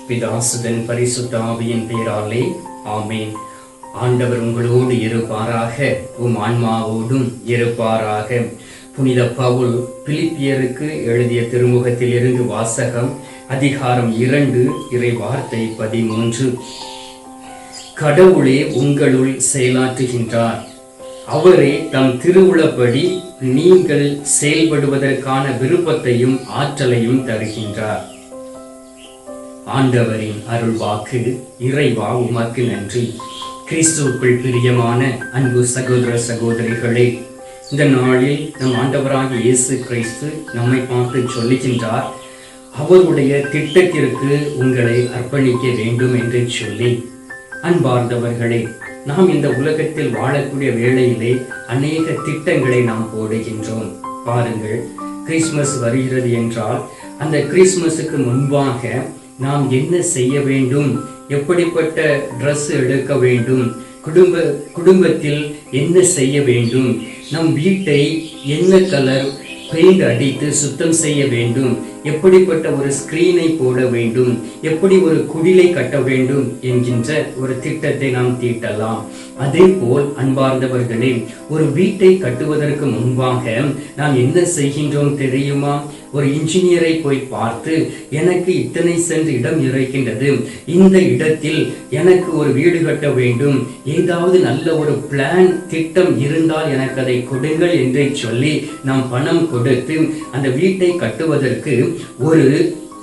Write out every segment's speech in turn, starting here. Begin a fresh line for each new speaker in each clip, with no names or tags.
பிதாசுதன் பரிசுத்த ஆவியின் பேராலே ஆமேன். ஆண்டவர் உங்களோடு இருப்பாராக, உம் ஆன்மாவோடும் இருப்பாராக. புனித பவுல் பிலிப்பியருக்கு எழுதிய திருமுகத்தில் இருந்து வாசகம். அதிகாரம் 2, இறை வார்த்தை 13. கடவுளே உங்களுள் செயலாற்றுகின்றார். அவரே தம் திருவுளப்படி நீங்கள் செயல்படுவதற்கான விருப்பத்தையும் ஆற்றலையும் தருகின்றார். ஆண்டவரின் அருள் வாக்கு. இறைவா உமக்கு நன்றி. கிறிஸ்துவுக்குள் பிரியமான அன்பு சகோதர சகோதரிகளே, இந்த நாளில் நம் ஆண்டவராகிய இயேசு கிறிஸ்து நம்மை பார்த்து சொல்லுகின்றார், அவருடைய திட்டத்திற்கு உங்களை அர்ப்பணிக்க வேண்டும் என்று சொல்லி. அன்பார்ந்தவர்களே, நாம் இந்த உலகத்தில் வாழக்கூடிய வேளையிலே அநேக திட்டங்களை நாம் போடுகின்றோம். பாருங்கள், கிறிஸ்துமஸ் வருகிறது என்றால் அந்த கிறிஸ்துமஸுக்கு முன்பாக நாம் என்ன செய்ய வேண்டும், எப்படிப்பட்ட ட்ரெஸ் எடுக்க வேண்டும், குடும்பத்தில் என்ன செய்ய வேண்டும், நம் வீட்டை என்ன கலர் பெயிண்ட் அடித்து சுத்தம் செய்ய வேண்டும், எப்படிப்பட்ட ஒரு ஸ்கிரீனை போட வேண்டும், எப்படி ஒரு குடிலை கட்ட வேண்டும் என்கின்ற ஒரு திட்டத்தை நாம் தீட்டலாம். அதே போல் அன்பார்ந்தவர்களே, ஒரு வீட்டை கட்டுவதற்கு முன்பாக நாம் என்ன செய்கின்றோம் தெரியுமா? ஒரு இன்ஜினியரை போய் பார்த்து, எனக்கு இத்தனை சென்ட் இடம் இருக்கின்றது, இந்த இடத்தில் எனக்கு ஒரு வீடு கட்ட வேண்டும், ஏதாவது நல்ல ஒரு பிளான் திட்டம் இருந்தால் எனக்கு அதை கொடுங்கள் என்று சொல்லி நாம் பணம் கொடுத்து அந்த வீட்டை கட்டுவதற்கு ஒரு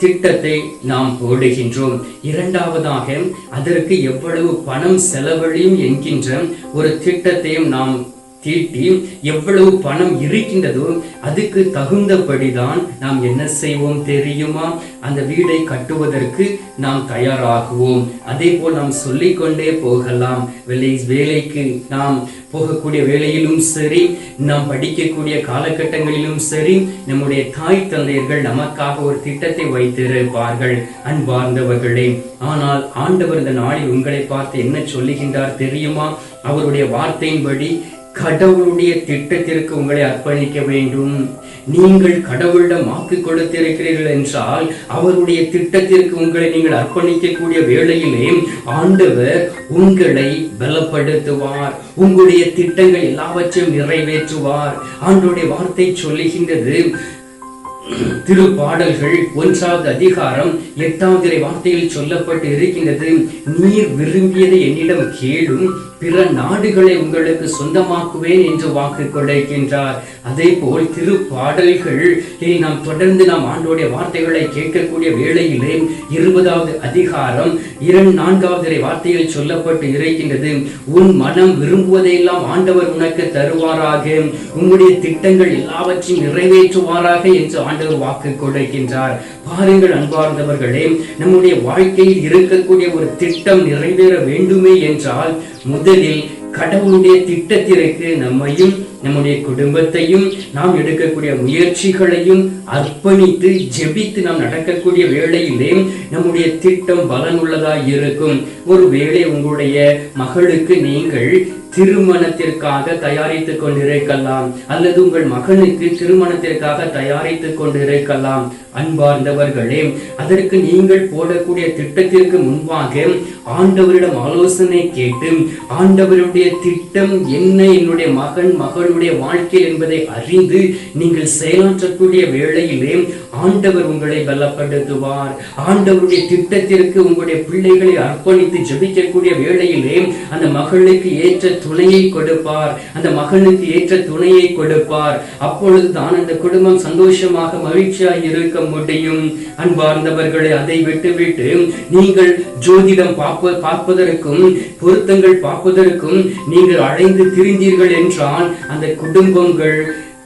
திட்டத்தை நாம் போடுகின்றோம். இரண்டாவதாக, அதற்கு எவ்வளவு பணம் செலவழியும் என்கின்ற ஒரு திட்டத்தையும் நாம் தீட்டி, எவ்வளவு பணம் இருக்கின்றதோ அதுக்கு தகுந்தபடிதான் நாம் என்ன செய்வோம் தெரியுமா? அந்த வீடை கட்டுவதற்கு நாம் தயாராகுவோம். அதே போல் நாம் சொல்லிக்கொண்டே போகலாம். வேலைக்கு நாம் போகக்கூடிய வேலையிலும் சரி, நாம் படிக்கக்கூடிய காலகட்டங்களிலும் சரி, நம்முடைய தாய் தந்தையர்கள் நமக்காக ஒரு திட்டத்தை வைத்திருப்பார்கள். அன்பார்ந்தவர்களே, ஆனால் ஆண்டவர் இந்த நாளில் உங்களை பார்த்து என்ன சொல்லுகின்றார் தெரியுமா? அவருடைய வார்த்தையின்படி கடவுளுடைய திட்டத்திற்கு உங்களை அர்ப்பணிக்க வேண்டும். நீங்கள் கடவுளிடம் வாக்கு கொடுத்திருக்கிறீர்கள் என்றால் அவருடைய திட்டத்திற்கு உங்களை நீங்கள் அர்ப்பணிக்கக்கூடிய வேளையிலே ஆண்டவர் உங்களை பலப்படுத்துவார், உங்களுடைய திட்டங்கள் எல்லாவற்றையும் நிறைவேற்றுவார். ஆண்டவருடைய வார்த்தை சொல்லுகின்றது, திருப்பாடல்கள் 1வது அதிகாரம் 8வது வார்த்தையில் சொல்லப்பட்டு இருக்கின்றது, நீர் விரும்பியதை என்னிடம் கேளும், பிற நாடுகளை உங்களுக்கு சொந்தமாக்குவேன் என்று வாக்கு கொடுக்கின்றார். அதே போல் திருப்பாடல்களில் நாம் தொடர்ந்து நாம் ஆண்டோடைய வார்த்தைகளை கேட்கக்கூடிய வேளையிலே 20வது அதிகாரம் 4வது வார்த்தையில் சொல்லப்பட்டு இருக்கின்றது, உன் மனம் விரும்புவதையெல்லாம் ஆண்டவர் உனக்கு தருவாராக, உங்களுடைய திட்டங்கள் எல்லாவற்றையும் நிறைவேற்றுவாராக என்று ஆண்டவர் வாக்கு கொடுக்கின்றார். பாருங்கள் அன்பார்ந்தவர்களே, நம்முடைய வாழ்க்கையில் இருக்கக்கூடிய ஒரு திட்டம் நிறைவேற வேண்டுமே என்றால் முதலில் கடவுளுடைய திட்டத்திற்கு நம்மையும் நம்முடைய குடும்பத்தையும் நாம் எடுக்கக்கூடிய முயற்சிகளையும் அர்ப்பணித்து ஜெபித்து நாம் நடக்கக்கூடிய வேளையிலே நம்முடைய திட்டம் பலனுள்ளதாக இருக்கும். ஒரு வேளை உங்களுடைய மகளுக்கு நீங்கள் திருமணத்திற்காக தயாரித்துக் கொண்டிருக்கலாம், அல்லது உங்கள் மகனுக்கு திருமணத்திற்காக தயாரித்துக் கொண்டிருக்கலாம். அன்பார்ந்தவர்களே, அதற்கு நீங்கள் போடக்கூடிய திட்டத்திற்கு முன்பாக ஆண்டவரிடம் ஆலோசனை கேட்டு, ஆண்டவருடைய திட்டம் என்ன என்னுடைய மகளுடைய வாழ்க்கையில் என்பதை அறிந்து நீங்கள் செயலாற்றக்கூடிய வேளையிலே ஆண்டவர் உங்களை பலப்படுத்துவார். ஆண்டவருடைய திட்டத்திற்கு உங்களுடைய பிள்ளைகளை அர்ப்பணித்து ஜெபிக்கக்கூடிய வேளையிலே அந்த மகளுக்கு ஏற்ற துணையை கொடுப்பார், அந்த மகனுக்கு ஏற்ற துணையை கொடுப்பார். அப்பொழுதுதான் அந்த குடும்பம் சந்தோஷமாக மகிழ்ச்சியாக இருக்க முடியும். அன்பார்ந்தவர்களை, அதை விட்டுவிட்டு நீங்கள் ஜோதிடம் பார்ப்பதற்கும் பொருத்தங்கள் பார்ப்பதற்கும் நீங்கள் அழைந்து திரிந்தீர்கள் என்றால் அந்த குடும்பங்கள்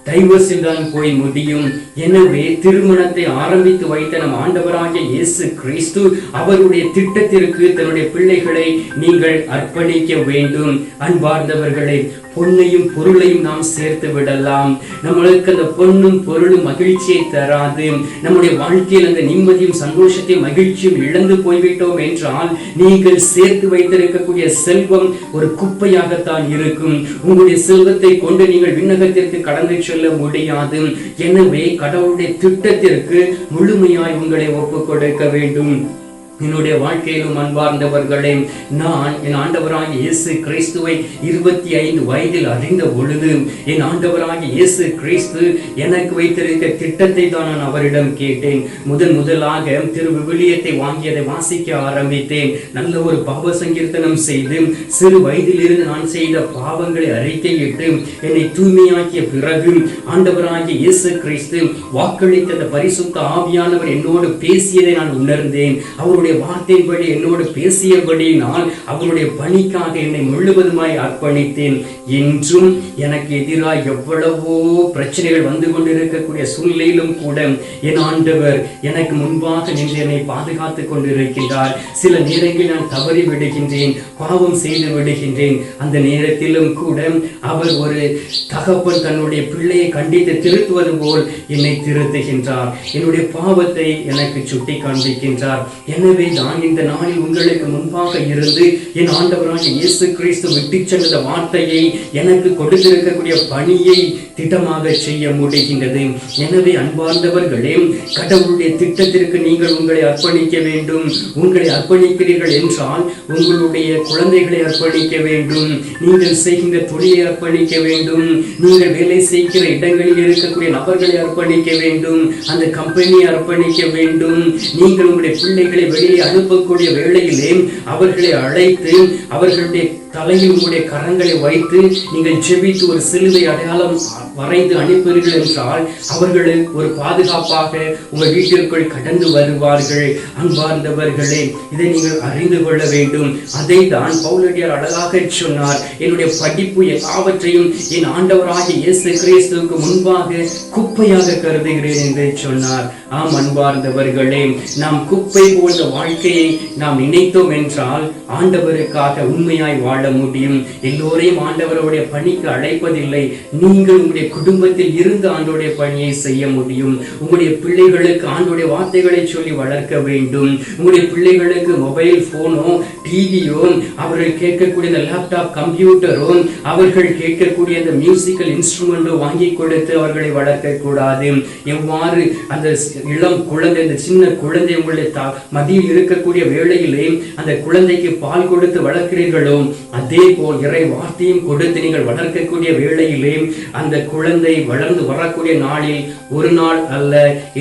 டைவர்ஸில் தான் போய் முடியும். எனவே திருமணத்தை ஆரம்பித்து வைத்த நம் ஆண்டவராகிய இயேசு கிறிஸ்து அவருடைய திட்டத்திற்கு தன்னுடைய பிள்ளைகளை நீங்கள் அர்ப்பணிக்க வேண்டும். அன்பார்ந்தவர்களே, பொன்னையும் பொருளையும் நாம் சேர்த்து விடலாம். நம்மளுக்கு அந்த பொன்னும் பொருளும் மகிழ்ச்சியை தராது. நம்முடைய வாழ்க்கையில் அந்த நிம்மதியும் சந்தோஷத்தையும் மகிழ்ச்சியும் இழந்து போய்விட்டோம் என்றால் நீங்கள் சேர்த்து வைத்திருக்கக்கூடிய செல்வம் ஒரு குப்பையாகத்தான் இருக்கும். உங்களுடைய செல்வத்தை கொண்டு நீங்கள் விண்ணகத்திற்கு கடந்து செல்ல முடியாது. எனவே கடவுளுடைய திட்டத்திற்கு முழுமையாய் உங்களை ஒப்புக் கொடுக்க வேண்டும். என்னுடைய வாழ்க்கையிலும் அன்பார்ந்தவர்களே, நான் என் ஆண்டவராகிய இயேசு கிறிஸ்துவை 25 வயதில் அறிந்த பொழுது என் ஆண்டவராகிய இயேசு கிறிஸ்து எனக்கு வைத்திருக்க திட்டத்தை தான் நான் அவரிடம் கேட்டேன். முதலாக திருவிவிலியத்தை வாங்கி அதை வாசிக்க ஆரம்பித்தேன். நல்ல ஒரு பாவ சங்கீர்த்தனம் செய்து சிறு வயதிலிருந்து நான் செய்த பாவங்களை அறிக்கையிட்டு என்னை தூய்மையாக்கிய பிறகு ஆண்டவராகிய இயேசு கிறிஸ்து வாக்களித்த பரிசுத்த ஆவியானவர் என்னோடு பேசியதை நான் உணர்ந்தேன். அவருடைய வார்த்தைப்படி என்னோடு பேசியபடியினால் அவருடைய பணிக்காக என்னை முழுவதுமாய் அர்ப்பணித்தேன். என்றும் எனக்கு எதிராக எவ்வளவோ பிரச்சனைகள் வந்து கொண்டிருக்கக்கூடிய சூழ்நிலையிலும் கூட என் ஆண்டவர் எனக்கு முன்பாக நின்று என்னை பாதுகாத்துக் கொண்டிருக்கின்றார். சில நேரங்களில் நான் தவறி விடுகின்றேன், பாவம் செய்து விடுகின்றேன். அந்த நேரத்திலும் கூட அவர் ஒரு தகப்பன் தன்னுடைய பிள்ளையை கண்டித்து திருத்துவது போல் என்னை திருத்துகின்றார். என்னுடைய பாவத்தை எனக்கு சுட்டி காண்பிக்கின்றார். எனவே தான் இந்த நாளில் உங்களுக்கு முன்பாக இருந்து என் ஆண்டவராகிய இயேசு கிறிஸ்து விட்டு சென்ற வார்த்தையை எனக்கு கொடுத்திருக்கக்கூடிய பணியை திட்டமாக செய்ய முடிகின்றது. எனவே அன்பார்ந்தவர்களே, கடவுளுடைய திட்டத்திற்கு நீங்கள் உங்களை அர்ப்பணிக்க வேண்டும். உங்களை அர்ப்பணிக்கிறீர்கள் என்றால் உங்களுடைய குழந்தைகளை அர்ப்பணிக்க வேண்டும், நீங்கள் செய்கின்ற தொழிலை அர்ப்பணிக்க வேண்டும், நீங்கள் வேலை செய்கிற இடங்களில் இருக்கக்கூடிய நபர்களை அர்ப்பணிக்க வேண்டும், அந்த கம்பெனியை அர்ப்பணிக்க வேண்டும். நீங்கள் உங்களுடைய பிள்ளைகளை வெளியே அனுப்பக்கூடிய வேளையிலே அவர்களை அழைத்து அவர்களுடைய தலையில் உங்களுடைய கரங்களை வைத்து நீங்கள் ஜெபித்து ஒரு சிலுவை அடையாளம் வரைந்து அனுப்புவீர்கள் என்றால் அவர்கள் ஒரு பாதுகாப்பாக உங்கள் வீட்டிற்குள் கடந்து வருவார்கள். அன்பார்ந்தவர்களே, இதை நீங்கள் அறிந்து கொள்ள வேண்டும். அதை தான் பவுலடியார் அழகாக சொன்னார். என்னுடைய படிப்பு எல்லாவற்றையும் என் ஆண்டவராகிய இயேசு கிறிஸ்துவுக்கு முன்பாக குப்பையாக கருதுகிறேன் என்று சொன்னார். ஆம் அன்பார்ந்தவர்களே, நாம் குப்பை போன்ற வாழ்க்கையை நாம் நினைத்தோம் என்றால் ஆண்டவருக்காக உண்மையாய் வாழ முடியும். எல்லோரையும் ஆண்டவருடைய பணிக்கு அழைப்பதில்லை. நீங்கள் உங்களுடைய குடும்பத்தில் இருந்து ஆண்டவருடைய பணியை செய்ய முடியும். உங்களுடைய பிள்ளைகளுக்கு ஆண்டவருடைய வார்த்தைகளை சொல்லி வளர்க்க வேண்டும். உங்களுடைய பிள்ளைகளுக்கு மொபைல் போனோ டிவியோ, அவர்கள் கேட்கக்கூடிய இந்த லேப்டாப் கம்ப்யூட்டரோ, அவர்கள் கேட்கக்கூடிய அந்த மியூசிக்கல் இன்ஸ்ட்ருமெண்டோ வாங்கி கொடுத்து அவர்களை வளர்க்க கூடாது. எவ்வாறு அந்த இளம் குழந்தை, அந்த சின்ன குழந்தை உங்களுடைய மடியில் இருக்கக்கூடிய வேளையிலே அந்த குழந்தைக்கு பால் கொடுத்து வளர்க்கிறீர்களோ, அதே போல் இறை வார்த்தையும் கொடுத்து நீங்கள் வளர்க்கக்கூடிய வேளையிலே அந்த குழந்தை வளர்ந்து வரக்கூடிய நாளில் ஒரு நாள் அல்ல,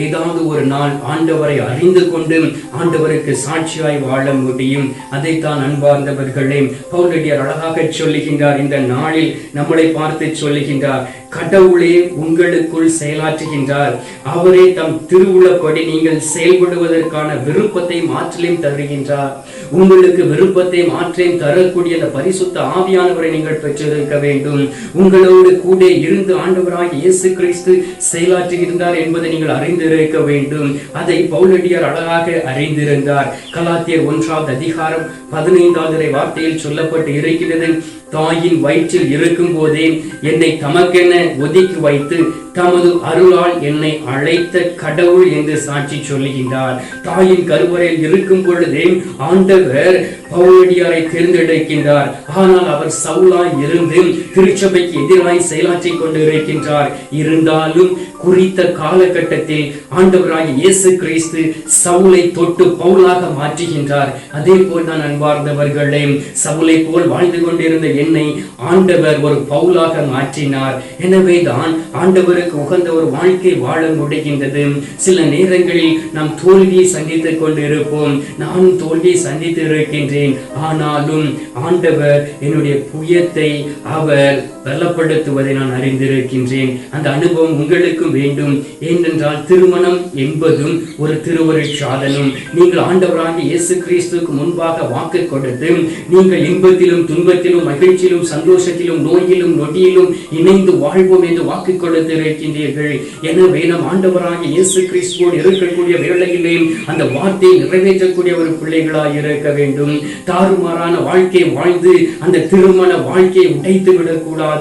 ஏதாவது ஒரு நாள் ஆண்டவரை அறிந்து கொண்டு ஆண்டவருக்கு சாட்சியாய் வாழ முடியும். அதைத்தான் அன்பார்ந்தவர்களே பவுலடியார் அழகாக சொல்லுகின்றார். இந்த நாளில் நம்மளை பார்த்து சொல்லுகின்றார், கடவுளே உங்களுக்குள் செயலாற்றுகின்றார். அவரே தம் திருவுளப்படி நீங்கள் செயல்படுவதற்கான விருப்பத்தை மாற்றலையும் தருகின்றார். உங்களுக்கு விருப்பத்தை மாற்றையும் தரக்கூடிய அந்த பரிசுத்த ஆவியானவரை நீங்கள் பெற்றிருக்க வேண்டும். உங்களோடு கூட இருந்து ஆண்டவராகிய இயேசு கிறிஸ்து செயலாற்றுகின்றார் என்பதை நீங்கள் அறிந்திருக்க வேண்டும். அதை பவுலடியார் அழகாக அறிந்திருந்தார். கலாத்தியர் 1 அதிகாரம் 15 வார்த்தையில் சொல்லப்பட்டு இருக்கிறது, தாயின் வயிற்றில் இருக்கும் போதே என்னை தமக்கென ஒதுக்கி வைத்து தமது அருளால் என்னை அழைத்த கடவுள் என்று சாட்சி சொல்லுகின்றார். தாயின் கருவறையில் இருக்கும் பொழுதே ஆண்டவர் பவுலடியாரை தேர்ந்தெடுக்கின்றார். ஆனால் அவர் சவுலாய் இருந்து திருச்சபைக்கு எதிராய் செயலாற்றி கொண்டு இருக்கின்றார். இருந்தாலும் குறித்த காலகட்டத்தில் ஆண்டவராகிய இயேசு கிறிஸ்து சவுலை தொட்டு பவுலாக மாற்றுகின்றார். அதே போல் தான் அன்பார்ந்தவர்களே, சவுலை போல் வாழ்ந்து கொண்டிருந்த என்னை ஆண்டவர் ஒரு பவுலாக மாற்றினார். எனவே தான் ஆண்டவருக்கு உகந்த ஒரு வாழ்க்கை வாழ முடிகின்றது. சில நேரங்களில் நாம் தோல்வியை சந்தித்துக் கொண்டு இருப்போம். நான் தோல்வியை சந்தித்து இருக்கின்றேன். ஆனாலும் ஆண்டவர் என்னுடைய புயத்தை அவர் பலப்படுத்துவதை நான் அறிந்திருக்கின்றேன். அந்த அனுபவம் உங்களுக்கும் வேண்டும். ஏனென்றால் திருமணம் என்பதும் ஒரு திருவருட் சாதனம். நீங்கள் ஆண்டவராகிய இயேசு கிறிஸ்துவுக்கு முன்பாக வாக்கு கொடுத்து நீங்கள் இன்பத்திலும் துன்பத்திலும் மகிழ்ச்சியிலும் சந்தோஷத்திலும் நோயிலும் நொடியிலும் இணைந்து வாழ்வோம் என்று வாக்கு கொடுத்து இருக்கின்றீர்கள். எனவே நம் ஆண்டவராகிய இயேசு கிறிஸ்துவோடு இருக்கக்கூடிய வேளையிலே அந்த வார்த்தையை நிறைவேற்றக்கூடிய ஒரு பிள்ளைகளாய் இருக்க வேண்டும். தாறுமாறான வாழ்க்கை வாழ்ந்து அந்த திருமண வாழ்க்கையை உடைத்து விடக்கூடாது.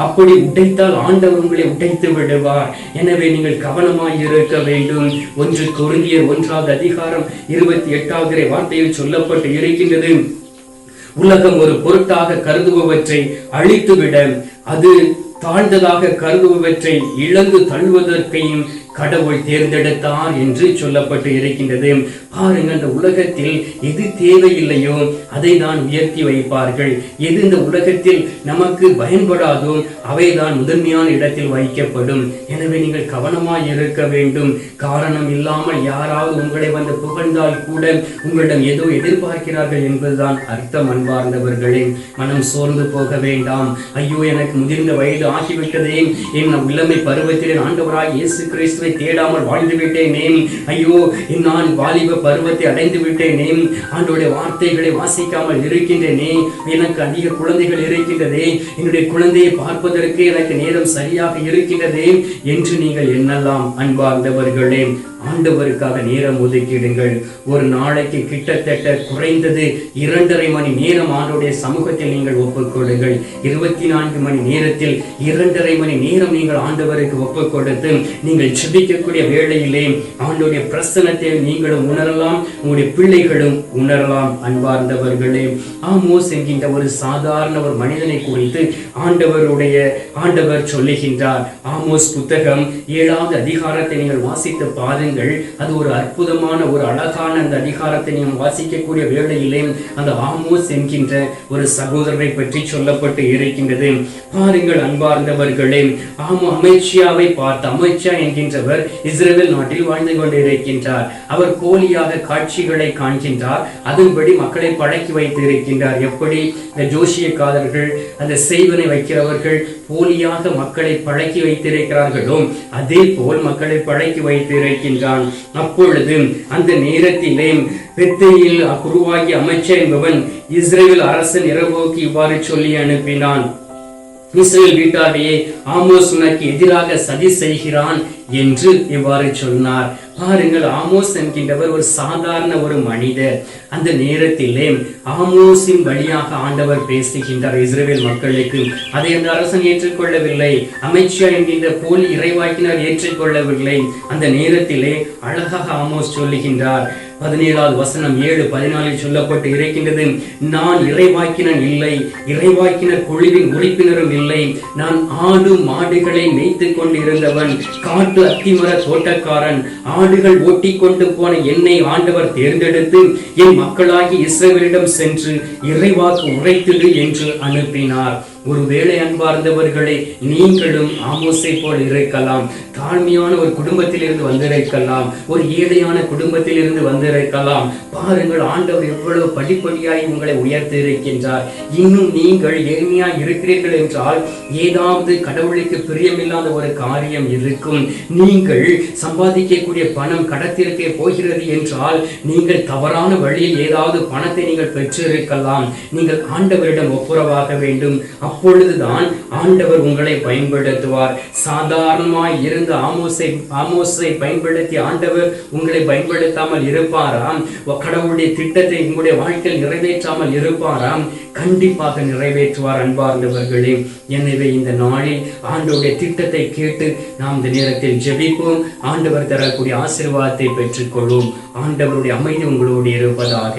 அப்படி உடைத்தால் ஆண்டவர் உங்களை உடைத்து விடுவார். எனவே நீங்கள் கவனமாய் இருக்க வேண்டும். 1 கொரிந்தியர் 1 அதிகாரம் 28 வார்த்தையில் சொல்லப்பட்டு இருக்கின்றது, உலகம் ஒரு பொருட்டாக கருதுபவற்றை அழித்துவிட அது தாழ்ந்ததாக கருதுபவற்றை இழந்து தள்ளுவதற்கையும் கடவுள் தேர்ந்தெடுத்தார் என்று சொல்லப்பட்டு இருக்கின்றது. பாருங்கள், இந்த உலகத்தில் எது தேவையில்லையோ அதை தான் உயர்த்தி வைப்பார்கள். எது இந்த உலகத்தில் நமக்கு பயன்படாதோ அவைதான் முதன்மையான இடத்தில் வைக்கப்படும். எனவே நீங்கள் கவனமாய் இருக்க வேண்டும். காரணம் இல்லாமல் யாராவது உங்களை வந்து புகழ்ந்தால் கூட உங்களிடம் ஏதோ எதிர்பார்க்கிறார்கள் என்பதுதான் அர்த்தம். அன்பார்ந்தவர்களே, மனம் சோர்ந்து போக வேண்டாம். ஐயோ, எனக்கு முதிர்ந்த வயது ஆகிவிட்டதே, என் இளமை பருவத்தில் ஆண்டவராய் இயேசு கிறிஸ்துவை தேடாமல் வாழ்ந்து விட்டேனே, ஐயோ நான் வாலிப பருவத்தை அடைந்து விட்டேனே, ஆண்டோடைய வார்த்தைகளை வாசிக்காமல் இருக்கின்றேனே, எனக்கு அதிக குழந்தைகள் இருக்கின்றதே, என்னுடைய குழந்தையை பார்ப்பதற்கு எனக்கு நேரம் சரியாக இருக்கின்றதே என்று நீங்கள் எண்ணலாம். அன்பார்ந்தவர்களே, ஆண்டவருக்காக நேரம் ஒதுக்கிடுங்கள். ஒரு நாளைக்கு கிட்டத்தட்ட குறைந்தது 2.5 மணி நேரம் ஆண்டோடைய சமூகத்தில் நீங்கள் ஒப்புக்கொடுங்கள். 24 மணி நேரத்தில் 2.5 மணி நேரம் நீங்கள் ஆண்டவருக்கு ஒப்புக் கொடுத்து நீங்கள் ஜெபிக்கக்கூடிய வேளையிலே ஆண்டோடைய பிரசன்னத்தை நீங்களும் உணரலாம், உங்களுடைய பிள்ளைகளும் உணரலாம். அன்பார்ந்தவர்களே, ஆமோஸ் என்கின்ற ஒரு சாதாரண ஒரு மனிதனை குறித்து ஆண்டவர் சொல்லுகின்றார். ஆமோஸ் புத்தகம் 7வது அதிகாரத்தை நீங்கள் வாசித்து பாருங்கள். அது ஒரு அற்புதமான ஒரு அழகான அந்த அதிகாரத்தை நீங்கள் வாசிக்கக்கூடிய வேளையிலே அந்த ஆமோஸ் என்கின்ற ஒரு சகோதரரை பற்றி சொல்லப்பட்டு இருக்கின்றது. பாருங்கள் அன்பார்ந்தவர்களே, அமேசியாவை பார்த்து, அமேசியா என்கின்றவர் இஸ்ரவேல் நாட்டில் வாழ்ந்து கொண்டிருக்கின்றார். அவர் போலியாக காட்சிகளை காண்கின்றார், அதன்படி மக்களை பழக்கி வைத்து இருக்கின்றார். எப்படி இந்த ஜோசியக்காரர்கள், அந்த செய்வனை வைக்கிறவர்கள் போலியாக மக்களை பழக்கி வைத்திருக்கிறார்களோ அதே போல் மக்களை பழக்கி வைத்து இருக்கின்றான். அப்பொழுது அந்த நேரத்திலே பெத்தேலில் குருவாகி அமேசியா என்பவன் இஸ்ரவேல் அரசன் எரேமியாவுக்கு இவ்வாறு சொல்லி அனுப்பினான். இஸ்ரவேல் வீட்டாரையே, ஆமோஸ் உனக்கு எதிராக சதி செய்கிறான் என்று இவ்வாறு சொன்னார். பாருங்கள், ஆமோஸ் என்கின்றவர் ஒரு சாதாரண ஒரு மனிதர். அந்த நேரத்திலே ஆமோஸின் வழியாக ஆண்டவர் பேசுகின்றார் இஸ்ரவேல் மக்களுக்கு. அதை அந்த அரசன் ஏற்றுக்கொள்ளவில்லை. அமேசியா என்கின்ற போலி இறைவாக்கினர் ஏற்றுக்கொள்ளவில்லை. அந்த நேரத்திலே அழகாக ஆமோஸ் சொல்லுகின்றார். 17வது வசனம் 7:14 சொல்லப்பட்டு இருக்கின்றது. நான் இறைவாக்கினர் இல்லை, இறைவாக்கினர் குழுவின் உறுப்பினரும் இல்லை. நான் ஆடு மாடுகளை மேய்த்து கொண்டிருந்தவன், காட்டு அத்திமர தோட்டக்காரன். ஆடுகள் ஓட்டி கொண்டு போன என்னை ஆண்டவர் தேர்ந்தெடுத்து என் மக்களாகி இஸ்ரவேலிடம் சென்று இறைவாக்கு உரைத்திடு என்று அனுப்பினார். ஒருவேளை அன்பார்ந்தவர்களே, நீங்களும் ஆமோஸை போல் இருக்கலாம். தாழ்மையான ஒரு குடும்பத்தில் இருந்து வந்திருக்கலாம், ஒரு ஏழையான குடும்பத்தில் இருந்து வந்திருக்கலாம். பாருங்கள், ஆண்டவர் எவ்வளவு படிப்படியாய் உங்களை உயர்த்தி இருக்கின்றார். இன்னும் நீங்கள் ஏழ்மையாய் இருக்கிறீர்கள் என்றால் ஏதாவது கடவுளுக்கு பிரியமில்லாத ஒரு காரியம் இருக்கும். நீங்கள் சம்பாதிக்கக்கூடிய பணம் கடத்திற்கே போகிறது என்றால் நீங்கள் தவறான வழியில் ஏதாவது பணத்தை நீங்கள் பெற்றிருக்கலாம். நீங்கள் ஆண்டவரிடம் ஒப்புரவாக வேண்டும். அப்பொழுதுதான் ஆண்டவர் உங்களை பயன்படுத்துவார். சாதாரணமாய் இருந்த ஆமோஸை பயன்படுத்தி ஆண்டவர் உங்களை பயன்படுத்தாமல் இருப்பாராம்? கடவுளுடைய திட்டத்தை உங்களுடைய வாழ்க்கையில் நிறைவேற்றாமல் இருப்பாராம்? கண்டிப்பாக நிறைவேற்றுவார். அன்பார்ந்தவர்களே, எனவே இந்த நாளில் ஆண்டவருடைய திட்டத்தை கேட்டு நாம் இந்த நேரத்தில் ஜெபிப்போம். ஆண்டவர் தரக்கூடிய ஆசீர்வாதத்தை பெற்றுக்கொள்வோம். ஆண்டவருடைய அமைதி உங்களோடு இருப்பதாக.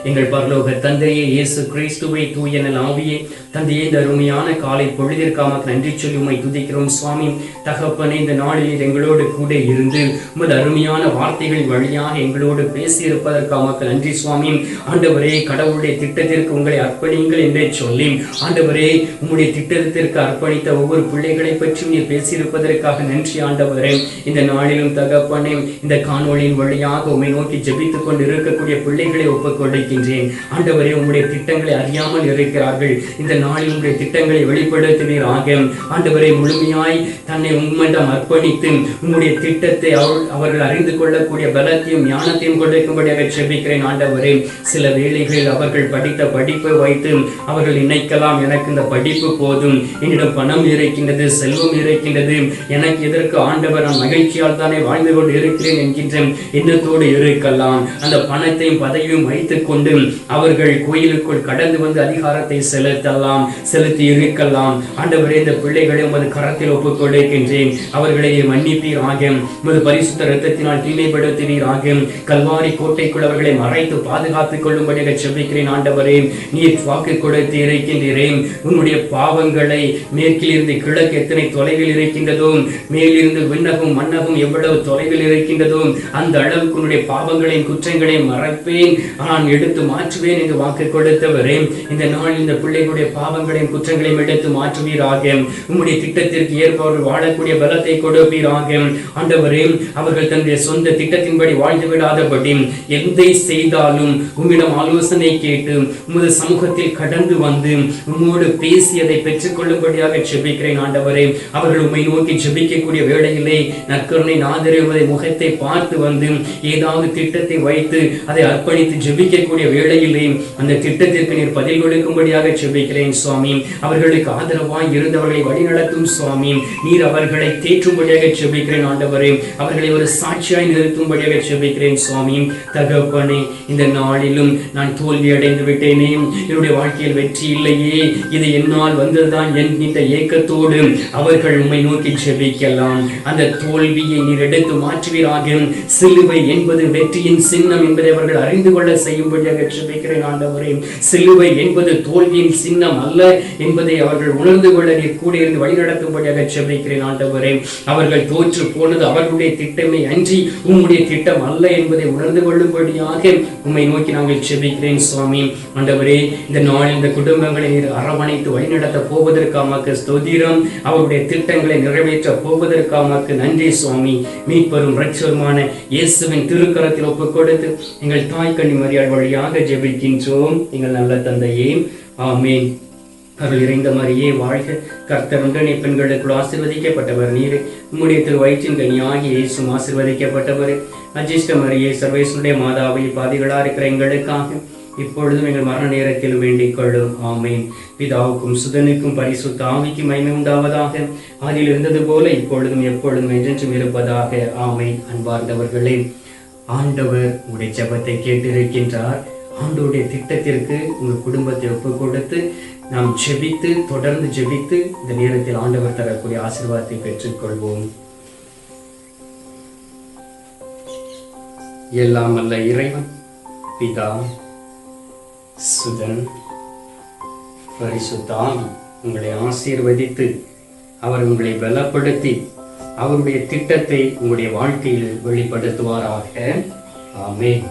எங்கள் பரலோக தந்தையே, இயேசு கிறிஸ்துவை தூய ஆவியே, தந்தையே, இந்த அருமையான காலை பொழுதிற்காக நன்றி சொல்லி உம்மை துதிக்கிறோம் சுவாமி. தகப்பனே, இந்த நாளில் எங்களோடு கூட இருந்து உமது அருமையான வார்த்தைகள் வழியாக எங்களோடு பேசி இருப்பதற்காக நன்றி சுவாமி. ஆண்டவரே, கடவுளுடைய திட்டத்திற்கு உங்களை அர்ப்பணிங்கள் என்றே சொல்லி, ஆண்டவரே, உம்முடைய திட்டத்திற்கு அர்ப்பணித்த ஒவ்வொரு பிள்ளைகளை பற்றி நீர் பேசியிருப்பதற்காக நன்றி ஆண்டவரே. இந்த நாளிலும் தகப்பனே, இந்த காணொளியின் வழியாக உம்மை நோக்கி ஜெபித்துக் கொண்டு இருக்கக்கூடிய பிள்ளைகளை ஒப்புக் கொடுக்கின்றேன். ஆண்டவரே, உம்முடைய திட்டங்களை அறியாமல் இருக்கிறார்கள். இந்த நாளில் உங்களுடைய திட்டங்களை வெளிப்படுத்துவீராக. ஆண்டவரை, முழுமையாய் தன்னை உம்மிடம் அர்ப்பணித்து உங்களுடைய திட்டத்தை அவர்கள் அறிந்து கொள்ளக்கூடிய பலத்தையும் ஞானத்தையும் கொடுக்கும்படியாக ஜெபிக்கிறேன். ஆண்டவரே, சில வேளைகளில் அவர்கள் படித்த படிப்பை வைத்து அவர்கள் நினைக்கலாம், எனக்கு இந்த படிப்பு போதும், என்னிடம் பணம் இருக்கின்றது, செல்வம் இருக்கின்றது, எனக்கு எதற்கு ஆண்டவர், நான் மகிழ்ச்சியால் தானே வாழ்ந்து கொண்டு இருக்கிறேன் என்கின்ற எண்ணத்தோடு இருக்கலாம். அந்த பணத்தையும் பதவியும் வைத்துக் கொண்டு அவர்கள் கோயிலுக்குள் கடந்து வந்து அதிகாரத்தை செலுத்தி இருக்கலாம். ஆண்டவரே, இந்த பிள்ளைகளை உமது கரத்தில் ஒப்புக் கொடுக்கின்றேன். அவர்களை மன்னிப்பீராக, உமது பரிசுத்த இரத்தத்தினால் தீமைப்படுத்துவீராக. கல்வாரி கோட்டைக்குள் அவர்களை மறைத்து பாதுகாத்துக் கொள்ளும்படியாக ஜெபிக்கிறேன். ஆண்டவரே, நீர் வாக்கு கொடுத்து இருக்கின்றீரே. உன்னுடைய பாவங்களை மேற்கிலிருந்து கிழக்கு எத்தனை தொலைவில் இருக்கின்றதோ, மேலிருந்து விண்ணகம் மன்னகம் எவ்வளவு தொலைவில் இருக்கின்றதோ அந்த அளவுக்கு உன்னுடைய பாவங்களையும் குற்றங்களையும் மறைப்பேன், நான் எடுத்து மாற்றுவேன் என்று வாக்கு கொடுத்தவரே, இந்த நாள் இந்த பிள்ளைகளுடைய பாவங்களையும் குற்றங்களையும் எடுத்து மாற்றுவீராக. உம்முடைய திட்டத்திற்கு ஏற்பவர்கள் வாழக்கூடிய பலத்தை கொடுப்பீராக. ஆண்டவரே, அவர்கள் தன்னுடைய சொந்த திட்டத்தின்படி வாழ்ந்து விடாதபடி எதை செய்தாலும் உம்மிடம் ஆலோசனை கேட்டு உமது சமூகத்தில் கடந்து வந்து உம்மோடு பேசி அதை பெற்றுக் கொள்ளும்படியாக ஜெபிக்கிறேன். ஆண்டவரே, அவர்கள் உம்மை நோக்கி ஜெபிக்கக்கூடிய வேளையிலே நற்கருணை நாதரே உமது முகத்தை பார்த்து வந்து ஏதாவது திட்டத்தை வைத்து அதை அர்ப்பணித்து ஜெபிக்கக்கூடிய வேளையிலே அந்த திட்டத்திற்கு நீர் பதில் கொடுக்கும்படியாக ஜெபிக்கிறேன் சுவாமி. அவர்களுக்கு ஆதரவாய் இருந்தவர்களை வழிநடத்தும் சுவாமி. நீர் அவர்களை தேற்றும்படியாக ஜெபிக்கிறேன் ஆண்டவரே. அவர்களை ஒரு சாட்சியாய் நிறுத்தும்படியாக ஜெபிக்கிறேன் சுவாமி. தகப்பனே, இந்த நாளிலும் நான் தோல்வி அடைந்து விட்டேனே, என்னுடைய வாழ்க்கையில் வெற்றி இல்லையே, இது என்னால் வந்ததுதான் என்கின்ற ஏக்கத்தோடு அவர்கள் உம்மை நோக்கி ஜெபிக்கலாம். அந்த தோல்வியை நீர் எடுத்து மாற்றுவீராக. சிலுவை என்பது வெற்றியின் சின்னம் என்பதை அவர்கள் அறிந்து கொள்ள செய்யும்படியாக ஜெபிக்கிறேன் ஆண்டவரே. சிலுவை என்பது தோல்வியின் சின்னம் அல்ல என்பதை அவர்கள் உணர்ந்து கொள்ள நீர் கூட இருந்து வழிநடத்தும்படியாக ஜெபிக்கிறேன் ஆண்டவரே. அவர்கள் தோற்று போனது அவர்களுடைய திட்டமே அன்றி உம்முடைய திட்டம் அல்ல என்பதை உணர்ந்து கொள்ளும்படியாக உம்மை நோக்கி நாங்கள் ஜெபிக்கிறேன் சுவாமி. ஆண்டவரே, இந்த நாளில் இந்த குடும்பங்களை நீர் அரவணைத்து வழிநடத்த போவதற்காக ஸ்தோத்திரம். அவருடைய திட்டங்களை நிறைவேற்ற போவதற்காக நன்றி சுவாமி. மீட்பரும் இரட்சகருமான இயேசுவின் திருக்கரத்தில் ஒப்புக் கொடுத்து எங்கள் தாய் கன்னி மரியாள் வழியாக ஜெபிக்கின்றோம். எங்கள் நல்ல தந்தையே, ஆமேன். அருள் இறைந்த மரியே வாழ்க. கர்த்தர் உடனே பெண்களுக்குள் ஆசீர்வதிக்கப்பட்டவர் நீரே. உம்முடைய திரு வயிற்றின் கனியாகிய இயேசுவும் ஆசீர்வதிக்கப்பட்டவர். அஜிஷ்ட மரியே, சர்வேசுடைய மாதாவை, பாதிகளா இருக்கிற எங்களுக்காக இப்பொழுதும் எங்கள் மரண நேரத்தில் வேண்டிக் கொள்ளும். ஆமேன். பிதாவுக்கும் சுதனுக்கும் பரிசுத்த ஆவிக்கும் மகிமை உண்டாவதாக. அதில் இருந்தது போல இப்பொழுதும் எப்பொழுதும் என்றென்றும் இருப்பதாக. ஆமேன். அன்பார்ந்தவர்களே, ஆண்டவர் உடைய ஜெபத்தை கேட்டிருக்கின்றார். ஆண்டவருடைய திட்டத்திற்கு உங்கள் குடும்பத்தை ஒப்புக் கொடுத்து நாம் ஜெபித்து தொடர்ந்து ஜெபித்து இந்த நேரத்தில் ஆண்டவர் தரக்கூடிய ஆசீர்வாதத்தை பெற்றுக்கொள்வோம். எல்லாம் அல்ல இறைவன் பிதா, சுதன், பரிசுத்த ஆவி உங்களை ஆசீர்வதித்து அவர் உங்களை பலப்படுத்தி அவருடைய திட்டத்தை உங்களுடைய வாழ்க்கையில் வெளிப்படுத்துவாராக. ஆமென்.